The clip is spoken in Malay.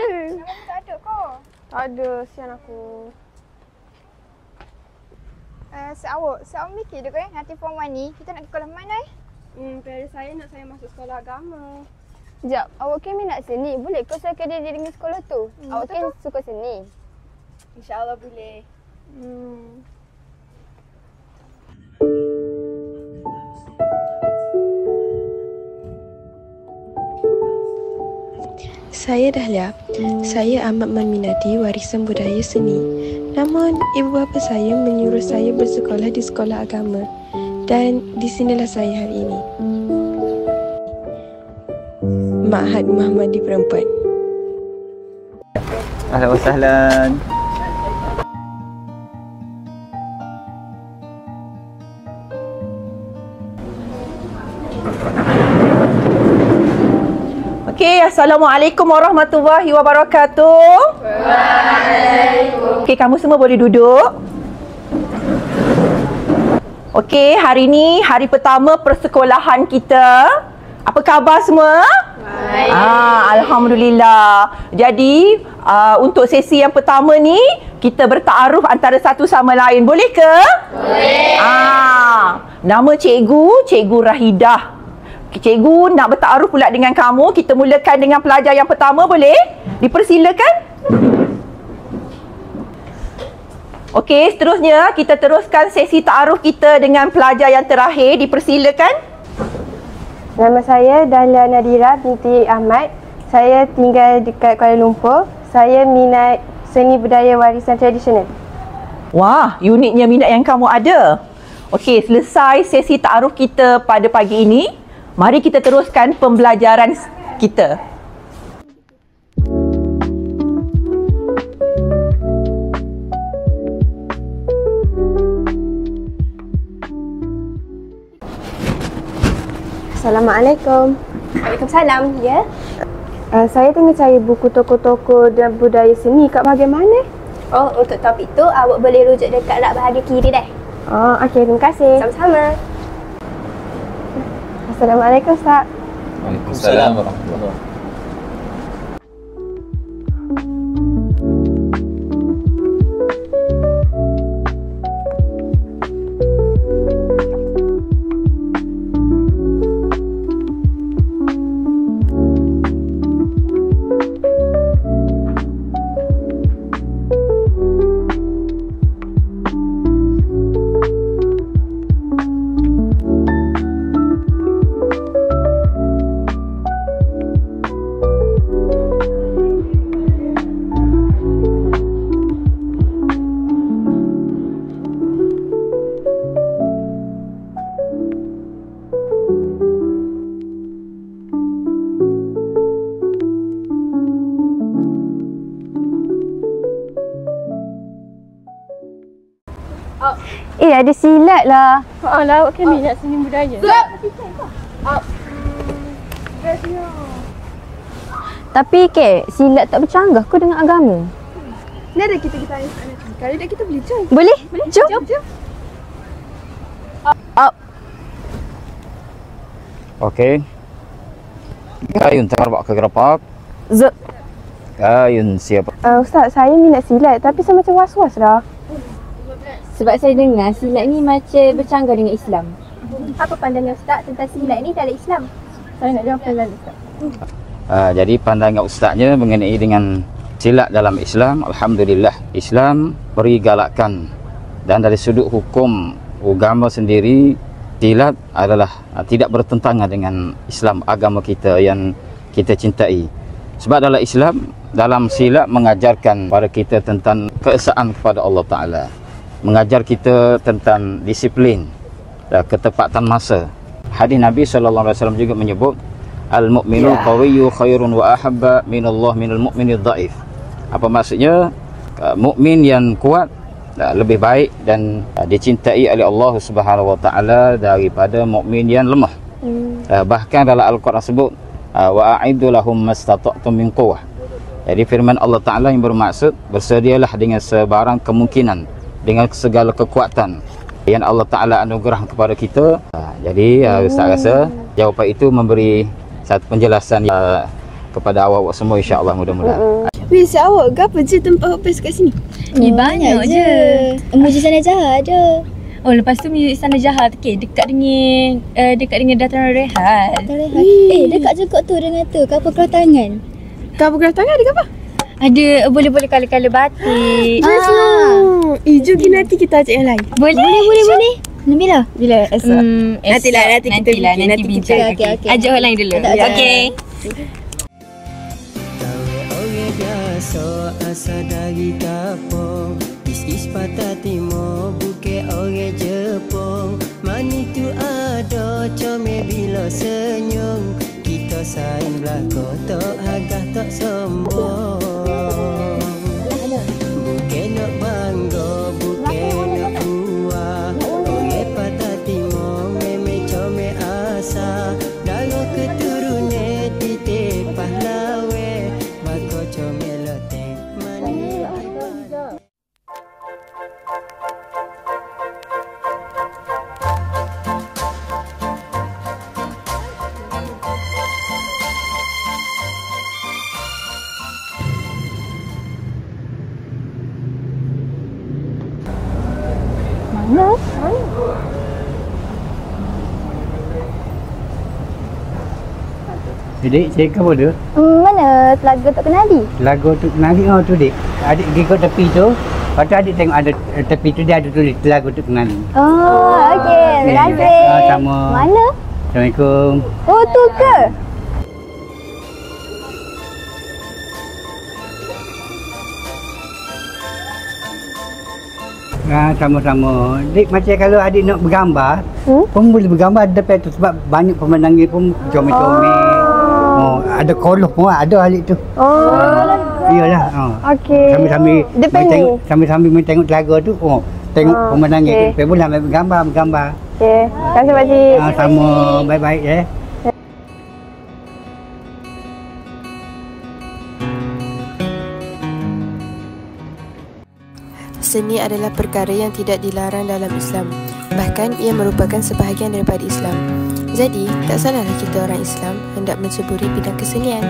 Tak ada kau. Tak ada, sian aku. Seawak mikir dia kan nanti form 1 ni kita nak ke sekolah mana Parents saya nak saya masuk sekolah agama. Sekejap, awak kan minat seni. Boleh ke saya kerja dengan sekolah tu? Awak kan suka seni. InsyaAllah boleh. Saya Dahlia. Saya amat meminati warisan budaya seni. Namun, ibu bapa saya menyuruh saya bersekolah di sekolah agama. Dan di sinilah saya hari ini. Ma'had Muhammadi Perempuan. Ahlan wa sahlan. Okey, Assalamualaikum warahmatullahi wabarakatuh. Waalaikumsalam. Okey, kamu semua boleh duduk. Okey, hari ni hari pertama persekolahan kita. Apa khabar semua? Baik. Alhamdulillah. Jadi, untuk sesi yang pertama ni, kita bertaaruf antara satu sama lain. Boleh ke? Boleh. Nama Cikgu Rahidah. Cikgu nak bertaaruf pula dengan kamu. Kita mulakan dengan pelajar yang pertama, boleh? Dipersilakan. Okey, seterusnya kita teruskan sesi taaruf kita dengan pelajar yang terakhir. Dipersilakan. Nama saya Dahlia Nadira binti Ahmad. Saya tinggal dekat Kuala Lumpur. Saya minat seni budaya warisan tradisional. Wah, uniknya minat yang kamu ada. Okey, selesai sesi taaruf kita pada pagi ini. Mari kita teruskan pembelajaran kita. Assalamualaikum. Waalaikumsalam. Ya? Saya tengah cari buku tokoh-tokoh dan budaya seni kat bahagian mana? Oh, untuk topik tu awak boleh rujuk dekat rak bahagian kiri dah. Okey, terima kasih. Sama-sama. Assalamualaikum, Ustaz. Waalaikumsalam warahmatullahi wabarakatuh. Ada silat lah. Lah, awak kan minat seni budaya. Tapi silat tak bercanggah ke dengan agama? Ni ada kita tanya sana. Kalau tak kita boleh join. Boleh? Jom. Okey. Kayun terbak ke gerapak. Kayun siapa? Ustaz, saya minat silat tapi saya macam was-was dah. Sebab saya dengar silat ni macam bercanggah dengan Islam. Apa pandangan Ustaz tentang silat ni dalam Islam? Saya nak jawab pandangan Ustaz. Jadi pandangan ustaznya mengenai dengan silat dalam Islam, alhamdulillah Islam beri galakan, dan dari sudut hukum agama sendiri silat adalah tidak bertentangan dengan Islam, agama kita yang kita cintai. Sebab dalam Islam, dalam silat mengajarkan kepada kita tentang keesaan kepada Allah Ta'ala, mengajar kita tentang disiplin dan ketepatan masa. Hadis Nabi SAW juga menyebut al-mu'minu qawiyyu khairun wa ahabba minallah minal mu'minid dhaif. Apa maksudnya? Mukmin yang kuat lebih baik dan dicintai oleh Allah Subhanahu wa taala daripada mukmin yang lemah. Bahkan dalam Al-Quran sebut wa a'iddu lahum mastata'tum min quwwah. Jadi firman Allah Taala yang bermaksud bersedialah dengan sebarang kemungkinan, dengan segala kekuatan yang Allah Ta'ala anugerah kepada kita. Jadi Ustaz rasa jawapan itu memberi satu penjelasan kepada awak semua, insya-Allah, mudah-mudahan. Weh, awak ke apa je tempat hotpest kat sini? Banyak je. Emoji sana jahat ada. Oh, lepas tu Muzik Istana Jahat. Okay, dekat dengan Dataran Rehat. Dekat juga tu dengan tu. Kapal keluar tangan. Kau bergerak tangan ada apa? Ada boleh kala-kala batik. Jom nanti kita ajak yang lain. Boleh. Nabila. Bila esok? Nanti Nanti bincang. Okey. Ajak orang lain dulu. Okey. Biasa asal dari kapong, is patah timur, bukan orang Jepang. Mani tu ada comel bila senyum, kita saing belakang tak agak tak sombong. Bukan nak bangga, bukan nak puas, orang patah timur memang comel asal. Darah keturunan titik pahlawe, bakal comel leteng mani. Dek, cik apa tu? Mana telaga tak kenali? Lagu tu kenali tu dek. Adik pergi ke tepi tu. Lepas tu adik tengok ada tepi tu dia ada tulis lagu tu kenali. Oh, okey. Terima kasih. Sama. Mana? Assalamualaikum. Oh, tu ke? Sama-sama. Dek, macam kalau adik nak bergambar, pun boleh bergambar depan tu sebab banyak pemandangan pun comel-comel. Ada koloh pun ada alik tu. Iyalah. Okey. Sambil tengok telaga tu, tengok pemandangan tu. Lepas boleh ambil bergambar. Okey. Terima kasih pakcik. Sama. Baik-baik ya. Seni adalah perkara yang tidak dilarang dalam Islam. Bahkan ia merupakan sebahagian daripada Islam. Jadi, tak salahlah kita orang Islam hendak menceburi bidang kesenian.